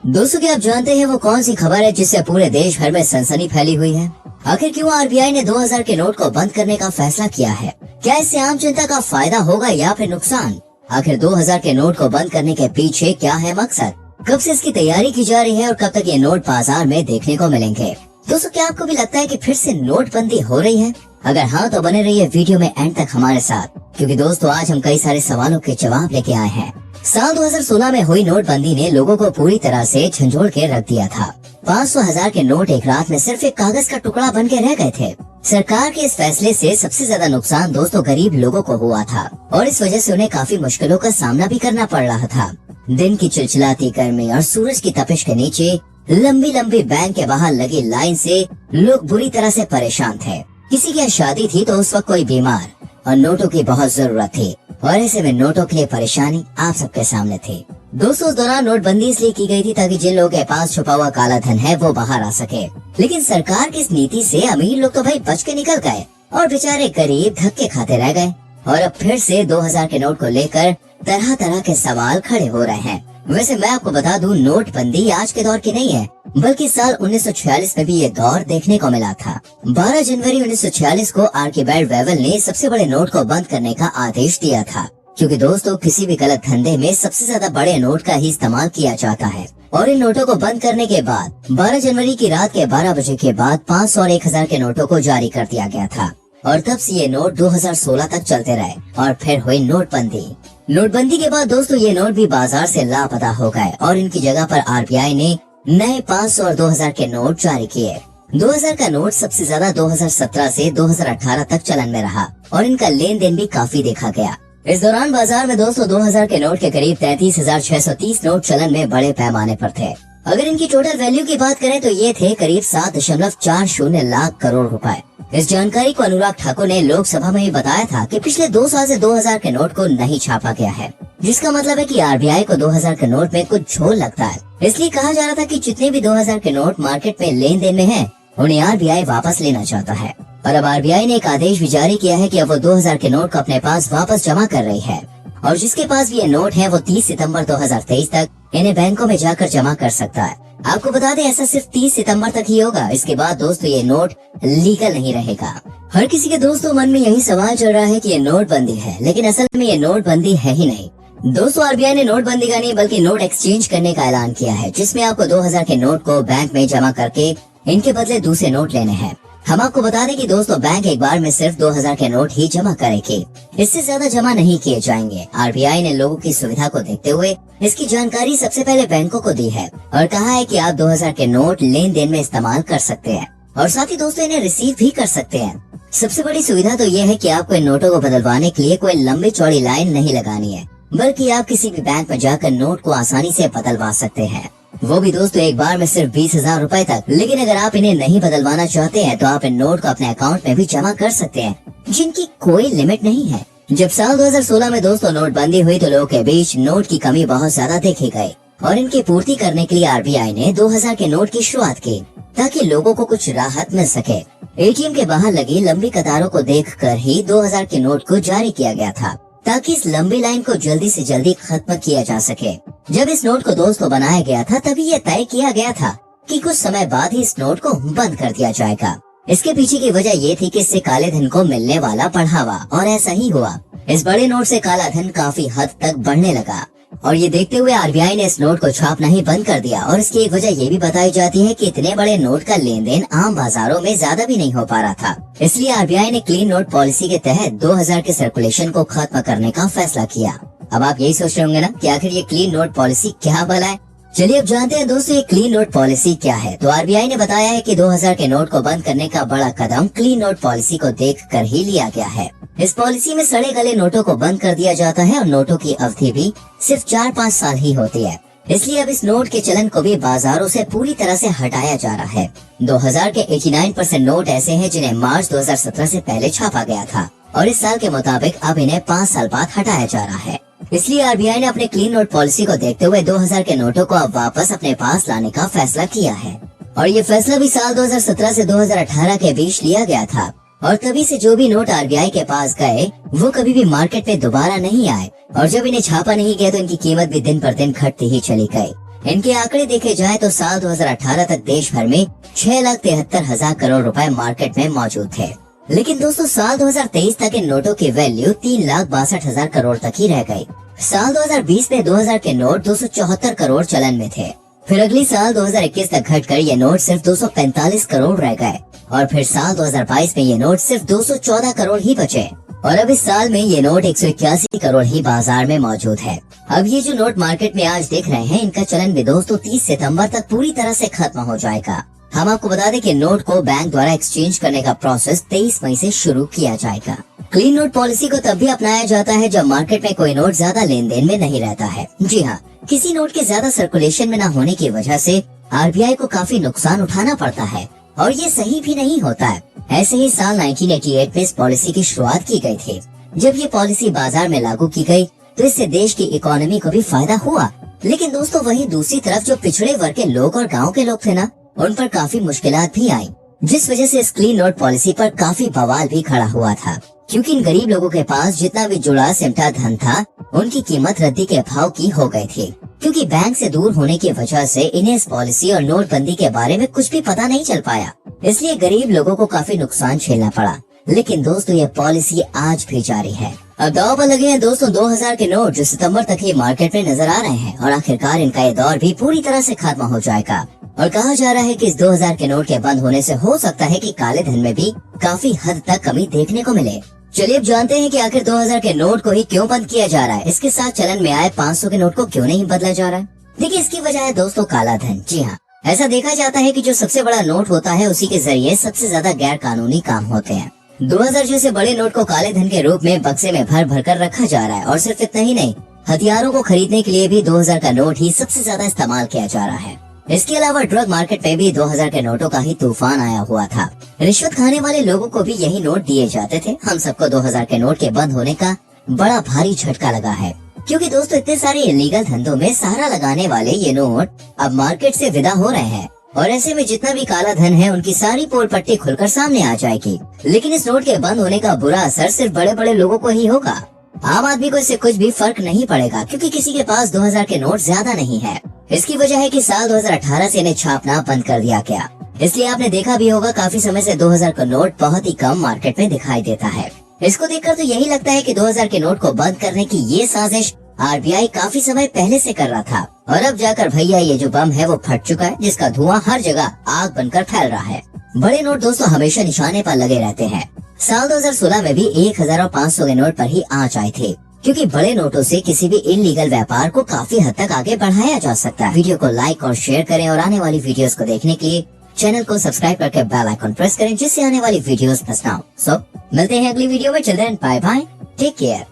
दोस्तों क्या आप जानते हैं वो कौन सी खबर है जिससे पूरे देश भर में सनसनी फैली हुई है? आखिर क्यों आरबीआई ने 2000 के नोट को बंद करने का फैसला किया है? क्या इससे आम जनता का फायदा होगा या फिर नुकसान? आखिर 2000 के नोट को बंद करने के पीछे क्या है मकसद? कब से इसकी तैयारी की जा रही है और कब तक ये नोट बाजार में देखने को मिलेंगे? दोस्तों क्या आपको भी लगता है कि फिर से नोटबंदी हो रही है? अगर हाँ तो बने रहिए वीडियो में एंड तक हमारे साथ, क्योंकि दोस्तों आज हम कई सारे सवालों के जवाब लेके आए हैं। साल 2016 में हुई नोटबंदी ने लोगों को पूरी तरह से झंझोड़ के रख दिया था। 500,000 के नोट एक रात में सिर्फ एक कागज का टुकड़ा बन के रह गए थे। सरकार के इस फैसले से सबसे ज्यादा नुकसान दोस्तों गरीब लोगों को हुआ था और इस वजह से उन्हें काफी मुश्किलों का सामना भी करना पड़ रहा था। दिन की चिलचिलाती गर्मी और सूरज की तपिश के नीचे लंबी लंबी बैंक के बाहर लगी लाइन से लोग बुरी तरह से परेशान थे। किसी की शादी थी तो उस वक्त कोई बीमार और नोटों की बहुत जरूरत थी और ऐसे में नोटों के लिए परेशानी आप सबके सामने थी। दोस्तों उस दौरान नोटबंदी इसलिए की गई थी ताकि जिन लोगों के पास छुपा हुआ काला धन है वो बाहर आ सके। लेकिन सरकार की इस नीति से अमीर लोग तो भाई बच के निकल गए और बेचारे गरीब धक्के खाते रह गए। और अब फिर से 2000 के नोट को लेकर तरह तरह के सवाल खड़े हो रहे हैं। वैसे मैं आपको बता दूं, नोटबंदी आज के दौर की नहीं है, बल्कि साल 1946 में भी ये दौर देखने को मिला था। 12 जनवरी 1946 को आर्किबेल्ड वेवल ने सबसे बड़े नोट को बंद करने का आदेश दिया था, क्योंकि दोस्तों किसी भी गलत धंधे में सबसे ज्यादा बड़े नोट का ही इस्तेमाल किया जाता है। और इन नोटों को बंद करने के बाद 12 जनवरी की रात के 12 बजे के बाद 500 और 1000 के नोटों को जारी कर दिया गया था और तब से ये नोट 2016 तक चलते रहे और फिर हुई नोटबंदी। नोटबंदी के बाद दोस्तों ये नोट भी बाजार से लापता हो गए और इनकी जगह पर आरबीआई ने नए 500 और 2000 के नोट जारी किए। 2000 का नोट सबसे ज्यादा 2017 से 2018 तक चलन में रहा और इनका लेन देन भी काफी देखा गया। इस दौरान बाजार में दोस्तों 2000 के नोट के करीब 33,630 नोट चलन में बड़े पैमाने पर थे। अगर इनकी टोटल वैल्यू की बात करें तो ये थे करीब 7.40 लाख करोड़ रुपए। इस जानकारी को अनुराग ठाकुर ने लोकसभा में भी बताया था कि पिछले 2 साल से 2000 के नोट को नहीं छापा गया है, जिसका मतलब है कि आरबीआई को 2000 के नोट में कुछ झोल लगता है। इसलिए कहा जा रहा था कि जितने भी 2000 के नोट मार्केट में लेन देन में हैं, उन्हें आरबीआई वापस लेना चाहता है। और अब आरबीआई ने एक आदेश भी जारी किया है कि अब वो 2000 के नोट को अपने पास वापस जमा कर रही है और जिसके पास भी ये नोट है वो 30 सितंबर 2023 तक इन्हें बैंकों में जाकर जमा कर सकता है। आपको बता दें ऐसा सिर्फ 30 सितंबर तक ही होगा। इसके बाद दोस्तों ये नोट लीगल नहीं रहेगा। हर किसी के दोस्तों मन में यही सवाल चल रहा है कि ये नोटबंदी है, लेकिन असल में ये नोटबंदी है ही नहीं। दोस्तों आरबीआई ने नोटबंदी का नहीं बल्कि नोट एक्सचेंज करने का ऐलान किया है, जिसमें आपको 2000 के नोट को बैंक में जमा करके इनके बदले दूसरे नोट लेने हैं। हम आपको बता दें कि दोस्तों बैंक एक बार में सिर्फ 2000 के नोट ही जमा करेगी, इससे ज्यादा जमा नहीं किए जाएंगे। आरबीआई ने लोगों की सुविधा को देखते हुए इसकी जानकारी सबसे पहले बैंकों को दी है और कहा है कि आप 2000 के नोट लेन देन में इस्तेमाल कर सकते हैं और साथ ही दोस्तों इन्हें रिसीव भी कर सकते हैं। सबसे बड़ी सुविधा तो ये है कि आपको इन नोटों को बदलवाने के लिए कोई लंबी चौड़ी लाइन नहीं लगानी है, बल्कि आप किसी भी बैंक में जाकर नोट को आसानी से बदलवा सकते हैं, वो भी दोस्तों एक बार में सिर्फ 20,000 रुपए तक। लेकिन अगर आप इन्हें नहीं बदलवाना चाहते हैं तो आप इन नोट को अपने अकाउंट में भी जमा कर सकते हैं, जिनकी कोई लिमिट नहीं है। जब साल 2016 में दोस्तों नोटबंदी हुई तो लोगों के बीच नोट की कमी बहुत ज्यादा देखी गई और इनकी पूर्ति करने के लिए आरबीआई ने 2000 के नोट की शुरुआत की ताकि लोगों को कुछ राहत मिल सके। एटीएम के बाहर लगी लंबी कतारों को देखकर ही 2000 के नोट को जारी किया गया था ताकि इस लंबी लाइन को जल्दी से जल्दी खत्म किया जा सके। जब इस नोट को दोस्तों बनाया गया था तभी ये तय किया गया था कि कुछ समय बाद ही इस नोट को बंद कर दिया जाएगा। इसके पीछे की वजह ये थी कि इससे काले धन को मिलने वाला बढ़ावा, और ऐसा ही हुआ। इस बड़े नोट से काला धन काफी हद तक बढ़ने लगा और ये देखते हुए आरबीआई ने इस नोट को छापना ही बंद कर दिया। और इसकी एक वजह ये भी बताई जाती है कि इतने बड़े नोट का लेन देन आम बाजारों में ज्यादा भी नहीं हो पा रहा था। इसलिए आरबीआई ने क्लीन नोट पॉलिसी के तहत 2000 के सर्कुलेशन को खत्म करने का फैसला किया। अब आप यही सोच रहे होंगे ना कि आखिर ये क्लीन नोट पॉलिसी क्या भला है। चलिए अब जानते हैं दोस्तों ये क्लीन नोट पॉलिसी क्या है। तो आरबीआई ने बताया है कि 2000 के नोट को बंद करने का बड़ा कदम क्लीन नोट पॉलिसी को देखकर ही लिया गया है। इस पॉलिसी में सड़े गले नोटों को बंद कर दिया जाता है और नोटों की अवधि भी सिर्फ 4-5 साल ही होती है। इसलिए अब इस नोट के चलन को भी बाजारों से पूरी तरह से हटाया जा रहा है। 2000 के 89% नोट ऐसे हैं जिन्हें मार्च 2017 से पहले छापा गया था और इस साल के मुताबिक अब इन्हें 5 साल बाद हटाया जा रहा है। इसलिए आरबीआई ने अपने क्लीन नोट पॉलिसी को देखते हुए 2000 के नोटों को अब वापस अपने पास लाने का फैसला किया है और ये फैसला भी साल 2017 से 2018 के बीच लिया गया था और तभी से जो भी नोट आरबीआई के पास गए वो कभी भी मार्केट में दोबारा नहीं आए और जब इन्हें छापा नहीं गया तो इनकी कीमत भी दिन पर दिन घटती ही चली गई। इनके आंकड़े देखे जाए तो साल 2018 तक देश भर में 6,73,000 करोड़ रुपए मार्केट में मौजूद थे। लेकिन दोस्तों साल 2023 तक इन नोटों की वैल्यू 3,62,000 करोड़ तक ही रह गई। साल 2020 में 2000 के नोट 274 करोड़ चलन में थे। फिर अगली साल 2021 तक घटकर ये नोट सिर्फ 245 करोड़ रह गए और फिर साल 2022 में ये नोट सिर्फ 214 करोड़ ही बचे और अब इस साल में ये नोट 181 करोड़ ही बाजार में मौजूद है। अब ये जो नोट मार्केट में आज देख रहे हैं, इनका चलन भी दोस्तों 30 सितंबर तक पूरी तरह से खत्म हो जाएगा। हम आपको बता दें कि नोट को बैंक द्वारा एक्सचेंज करने का प्रोसेस 23 मई से शुरू किया जाएगा। क्लीन नोट पॉलिसी को तब भी अपनाया जाता है जब मार्केट में कोई नोट ज्यादा लेन देन में नहीं रहता है। जी हाँ, किसी नोट के ज्यादा सर्कुलेशन में न होने की वजह से आरबीआई को काफी नुकसान उठाना पड़ता है और ये सही भी नहीं होता है। ऐसे ही साल 1988 में इस पॉलिसी की शुरुआत की गई थी। जब ये पॉलिसी बाजार में लागू की गई तो इससे देश की इकोनॉमी को भी फायदा हुआ। लेकिन दोस्तों वहीं दूसरी तरफ जो पिछड़े वर्ग के लोग और गाँव के लोग थे ना, उन पर काफी मुश्किलात भी आई, जिस वजह से इस क्लीन नोट पॉलिसी पर काफी बवाल भी खड़ा हुआ था। क्योंकि इन गरीब लोगों के पास जितना भी जुड़ा सिमटा धन था, उनकी कीमत रद्दी के भाव की हो गई थी। क्योंकि बैंक से दूर होने की वजह से इन्हें इस पॉलिसी और नोटबंदी के बारे में कुछ भी पता नहीं चल पाया, इसलिए गरीब लोगों को काफी नुकसान झेलना पड़ा। लेकिन दोस्तों ये पॉलिसी आज भी जारी है। अब दांव पर लगे हैं दोस्तों 2000 के नोट जो सितंबर तक ही मार्केट में नजर आ रहे हैं और आखिरकार इनका ये दौर भी पूरी तरह से खत्म हो जाएगा। और कहा जा रहा है कि इस 2000 के नोट के बंद होने से हो सकता है कि काले धन में भी काफी हद तक कमी देखने को मिले। चलिए अब जानते हैं कि आखिर 2000 के नोट को ही क्यों बंद किया जा रहा है। इसके साथ चलन में आए 500 के नोट को क्यों नहीं बदला जा रहा है? देखिए इसकी वजह है दोस्तों काला धन। जी हाँ, ऐसा देखा जाता है कि जो सबसे बड़ा नोट होता है उसी के जरिए सबसे ज्यादा गैर कानूनी काम होते हैं। 2000 जैसे बड़े नोट को काले धन के रूप में बक्से में भर भर कर रखा जा रहा है और सिर्फ इतना ही नहीं, हथियारों को खरीदने के लिए भी 2000 का नोट ही सबसे ज्यादा इस्तेमाल किया जा रहा है। इसके अलावा ड्रग मार्केट में भी 2000 के नोटों का ही तूफान आया हुआ था। रिश्वत खाने वाले लोगों को भी यही नोट दिए जाते थे। हम सबको 2000 के नोट के बंद होने का बड़ा भारी झटका लगा है, क्योंकि दोस्तों इतने सारे इलीगल धंधों में सहारा लगाने वाले ये नोट अब मार्केट से विदा हो रहे हैं और ऐसे में जितना भी काला धन है उनकी सारी पोल पट्टी खुलकर सामने आ जाएगी। लेकिन इस नोट के बंद होने का बुरा असर सिर्फ बड़े बड़े लोगों को ही होगा। आम आदमी को इससे कुछ भी फर्क नहीं पड़ेगा, क्योंकि किसी के पास 2000 के नोट ज्यादा नहीं है। इसकी वजह है कि साल 2018 से इन्हें छापना बंद कर दिया गया। इसलिए आपने देखा भी होगा काफी समय से 2000 का नोट बहुत ही कम मार्केट में दिखाई देता है। इसको देखकर तो यही लगता है कि 2000 के नोट को बंद करने की ये साजिश आरबीआई काफी समय पहले से कर रहा था और अब जाकर भैया ये जो बम है वो फट चुका है, जिसका धुआं हर जगह आग बनकर फैल रहा है। बड़े नोट दोस्तों हमेशा निशाने पर लगे रहते हैं। साल 2016 में भी 1000 और 500 के नोट पर ही आंच आई थी, क्योंकि बड़े नोटों से किसी भी इलीगल व्यापार को काफी हद तक आगे बढ़ाया जा सकता है। वीडियो को लाइक और शेयर करें और आने वाली वीडियोस को देखने के लिए चैनल को सब्सक्राइब करके बेल आइकन प्रेस करें, जिससे आने वाली वीडियोस मिस ना हो। सो मिलते हैं अगली वीडियो में। Children bye bye, take care.